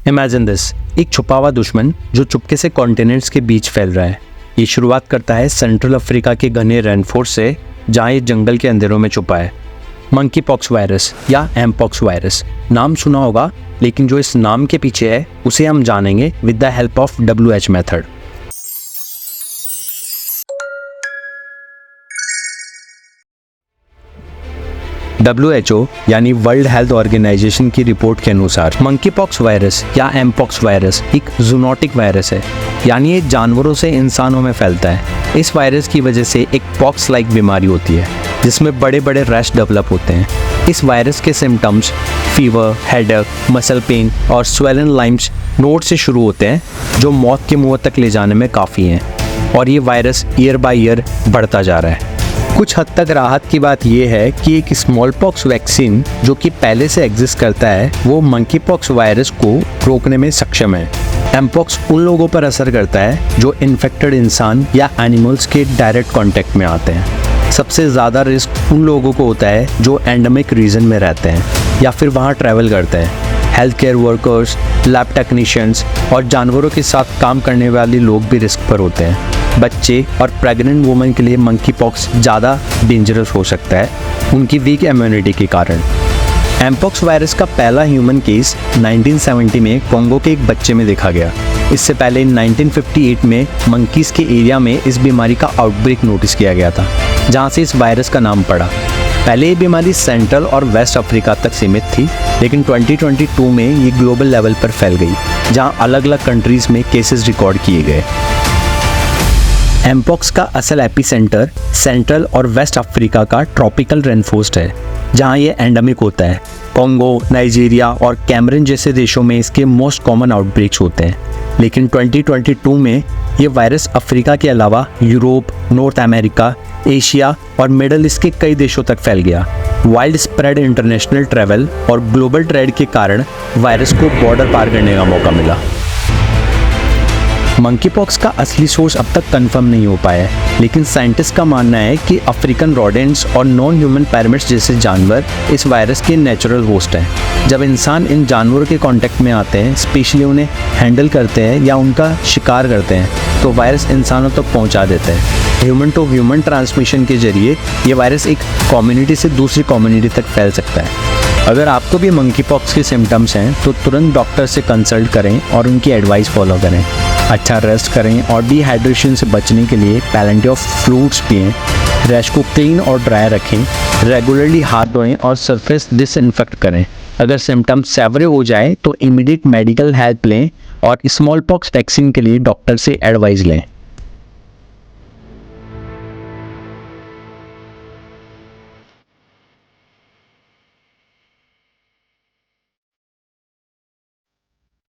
Imagine this, एक छुपा हुआ दुश्मन जो चुपके से कॉन्टिनेंट्स के बीच फैल रहा है। ये शुरुआत करता है सेंट्रल अफ्रीका के घने रेनफोर्स्ट से, जहाँ ये जंगल के अंधेरों में छुपा है। मंकी पॉक्स वायरस या एमपॉक्स वायरस, नाम सुना होगा, लेकिन जो इस नाम के पीछे है उसे हम जानेंगे with the help of WHO method. WHO यानी वर्ल्ड हेल्थ ऑर्गेनाइजेशन की रिपोर्ट के अनुसार मंकी पॉक्स वायरस या एमपॉक्स वायरस एक जूनोटिक वायरस है, यानी ये जानवरों से इंसानों में फैलता है। इस वायरस की वजह से एक पॉक्स लाइक बीमारी होती है जिसमें बड़े बड़े रैश डेवलप होते हैं। इस वायरस के symptoms fever, headache, muscle pain और स्वेलन लाइम्स नोड से शुरू होते हैं, जो मौत के मुंह तक ले जाने में काफ़ी हैं, और ये वायरस ईयर बाय ईयर बढ़ता जा रहा है। कुछ हद तक राहत की बात यह है कि एक स्मॉल पॉक्स वैक्सीन जो कि पहले से एग्जिस्ट करता है, वो मंकी पॉक्स वायरस को रोकने में सक्षम है। एमपॉक्स उन लोगों पर असर करता है जो इन्फेक्टेड इंसान या एनिमल्स के डायरेक्ट कांटेक्ट में आते हैं। सबसे ज़्यादा रिस्क उन लोगों को होता है जो एंडेमिक रीजन में रहते हैं या फिर वहाँ ट्रैवल करते हैं। Health care workers, lab technicians और जानवरों के साथ काम करने वाले लोग भी रिस्क पर होते हैं। बच्चे और प्रेग्नेंट वुमेन के लिए मंकी पॉक्स ज़्यादा डेंजरस हो सकता है उनकी वीक इम्यूनिटी के कारण। एमपॉक्स वायरस का पहला ह्यूमन केस 1970 में कोंगो के एक बच्चे में देखा गया। इससे पहले 1958 में मंकीज के एरिया में इस बीमारी का आउटब्रेक नोटिस किया गया था, जहां से इस वायरस का नाम पड़ा। पहले ये बीमारी सेंट्रल और वेस्ट अफ्रीका तक सीमित थी, लेकिन 2022 में ये ग्लोबल लेवल पर फैल गई, जहां अलग अलग कंट्रीज में केसेस रिकॉर्ड किए गए। एमपॉक्स का असल एपिसेंटर सेंट्रल और वेस्ट अफ्रीका का ट्रॉपिकल रेनफोर्स्ट है, जहां ये एंडेमिक होता है। कोंगो, नाइजीरिया और कैमरून जैसे देशों में इसके मोस्ट कॉमन आउटब्रेक्स होते हैं, लेकिन 2022 में ये वायरस अफ्रीका के अलावा यूरोप, नॉर्थ अमेरिका, एशिया और मिडल ईस्ट के कई देशों तक फैल गया। वाइल्ड स्प्रेड, इंटरनेशनल ट्रैवल और ग्लोबल ट्रेड के कारण वायरस को बॉर्डर पार करने का मौका मिला। मंकी पॉक्स का असली सोर्स अब तक कंफर्म नहीं हो पाया है, लेकिन साइंटिस्ट का मानना है कि अफ्रीकन रोडेंट्स और नॉन ह्यूमन पैरामिड्स जैसे जानवर इस वायरस के नेचुरल होस्ट हैं। जब इंसान इन जानवरों के कांटेक्ट में आते हैं, स्पेशली उन्हें हैंडल करते हैं या उनका शिकार करते हैं, तो वायरस इंसानों तक पहुंचा देता है। ह्यूमन टू ह्यूमन ट्रांसमिशन के जरिए ये वायरस एक कम्युनिटी से दूसरी कम्युनिटी तक फैल सकता है। अगर आपको भी मंकी पॉक्स के सिम्टम्स हैं तो तुरंत डॉक्टर से कंसल्ट करें और उनकी एडवाइस फॉलो करें। अच्छा रेस्ट करें और डिहाइड्रेशन से बचने के लिए प्लेंटी ऑफ फ्रूट्स पिएं। रैश को क्लीन और ड्राई रखें। रेगुलरली हाथ धोएं और सरफेस डिसइंफेक्ट करें। अगर सिम्टम्स सेवरे हो जाए तो इमीडिएट मेडिकल हेल्प लें और स्मॉल पॉक्स वैक्सीन के लिए डॉक्टर से एडवाइस लें।